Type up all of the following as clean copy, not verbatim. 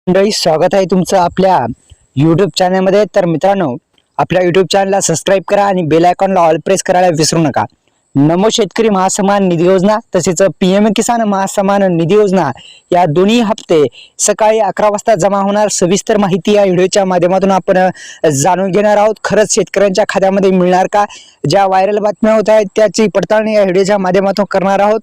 मंडळी, स्वागत आहे तुमचं आपल्या यूट्यूब चॅनलमध्ये। तर मित्रांनो, आपल्या यूट्यूब चॅनलला सबस्क्राईब करा आणि बेल आयकॉनला ऑल प्रेस करायला विसरू नका। नमो शेतकरी महासन्मान निधी योजना तसेच पीएम किसान महासन्मान निधी योजना या दोन्ही हप्ते सकाळी 11 वाजता जमा होणार। सविस्तर माहिती या व्हिडिओच्या माध्यमातून आपण जाणून घेणार आहोत। खरंच शेतकऱ्यांच्या खात्यामध्ये मिळणार का? ज्या व्हायरल बातम्या होत आहेत त्याची पडताळणी या व्हिडिओच्या माध्यमातून करणार आहोत।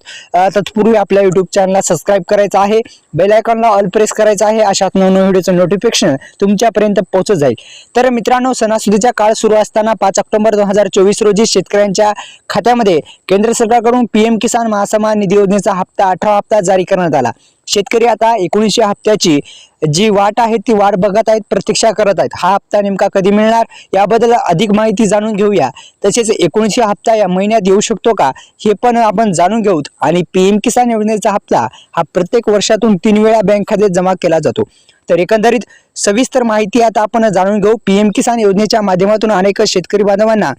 तत्पूर्वी आपल्या यूट्यूब चॅनलला सबस्क्राईब करायचं आहे, बेल आयकॉनला ऑल प्रेस करायचं आहे, अशाच नवनवीन व्हिडिओचं नोटिफिकेशन तुमच्यापर्यंत पोहोचत जाईल। तर मित्रांनो, सणासुदीचा काळ सुरू असताना 5 ऑक्टोबर 2024 रोजी शेतकऱ्यांच्या खात्यामध्ये केंद्र सरकारकडून पीएम किसान महासन्मान निधी योजनेचा हप्ता 18 हप्ता जारी करण्यात आला। शेतकरी आता 19 हप्त्याची जी वाट आहे ती वाट बघत आहेत, प्रतीक्षा करत आहेत। हा हप्ता नेमका कधी मिळणार याबद्दल अधिक माहिती जाणून घेऊया। तसेच 19 हप्ता या महिन्यात येऊ शकतो का हे पण आपण जाणून घेऊ। आणि पीएम किसान योजनेचा हप्ता हा प्रत्येक वर्षातून 3 वेळा बँक खात्यात जमा केला जातो। तर एकंदरीत सविस्तर माहिती आता आपण जाणून घेऊ। पीएम किसान योजनेच्या माध्यमातून अनेक शेतकरी बांधवांना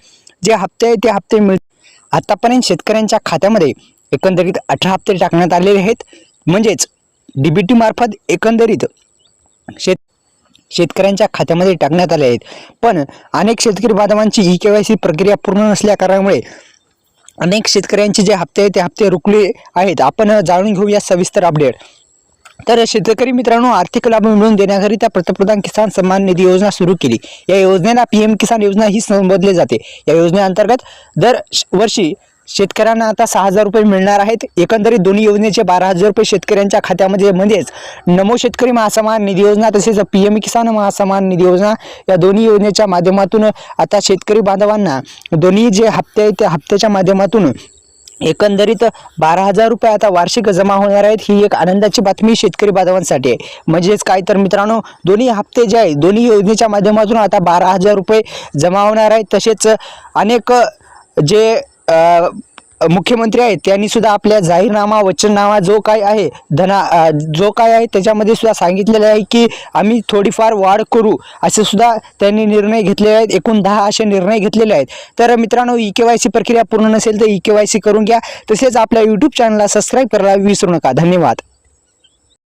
जे हप्ते आहेत ते हप्ते मिळतात। आतापर्यंत शेतकऱ्यांच्या खात्यामध्ये एकंदरीत 18 हप्ते टाकण्यात आलेले आहेत, म्हणजेच डीबीटी मार्फत एकंदरीत शेतकऱ्यांच्या खात्यामध्ये टाकण्यात आले आहेत। पण अनेक शेतकरी बांधवांची ई-केवायसी प्रक्रिया पूर्ण नसल्या कारणामुळे अनेक शेतकऱ्यांचे जे हप्ते आहेत ते हप्ते रुकले आहेत। आपण जाणून घेऊया सविस्तर अपडेट। तर शेतकरी मित्रांनो, आर्थिक लाभ मिळवून देण्याकरिता पंतप्रधान किसान सन्मान निधी योजना सुरू केली। या योजनेला पीएम किसान योजना ही संबोधले जाते। या योजनेअंतर्गत दर वर्षी शेतकऱ्यांना आता 6,000 रुपये मिळणार आहेत। एकंदरीत दोन्ही योजनेचे 12,000 रुपये शेतकऱ्यांच्या खात्यामध्ये, म्हणजेच नमो शेतकरी महासन्मान निधी योजना तसेच पीएम किसान महासन्मान निधी योजना या दोन्ही योजनेच्या माध्यमातून आता शेतकरी बांधवांना दोन्ही जे हप्ते आहेत त्या हप्त्याच्या माध्यमातून एकंदरीत 12,000 रुपये आता वार्षिक जमा होणार आहेत। ही एक आनंदाची बातमी शेतकरी बांधवांसाठी आहे। म्हणजेच काय तर मित्रांनो, दोन्ही हप्ते जे आहेत दोन्ही योजनेच्या माध्यमातून आता 12,000 रुपये जमा होणार आहेत। तसेच अनेक जे मुख्यमंत्री आहेत त्यांनी सुद्धा आपल्या जाहीरनामा वचननामा जो काय आहे त्याच्यामध्ये सुद्धा सांगितलेलं आहे की आम्ही थोडीफार वाढ करू, असे सुद्धा त्यांनी निर्णय घेतलेले आहेत। एकूण 10 असे निर्णय घेतलेले आहेत। तर मित्रांनो, ई-केवायसी प्रक्रिया पूर्ण नसेल तर ई-केवायसी करून घ्या। तसेच आपल्या यूट्यूब चॅनलला सबस्क्राईब करायला विसरू नका। धन्यवाद।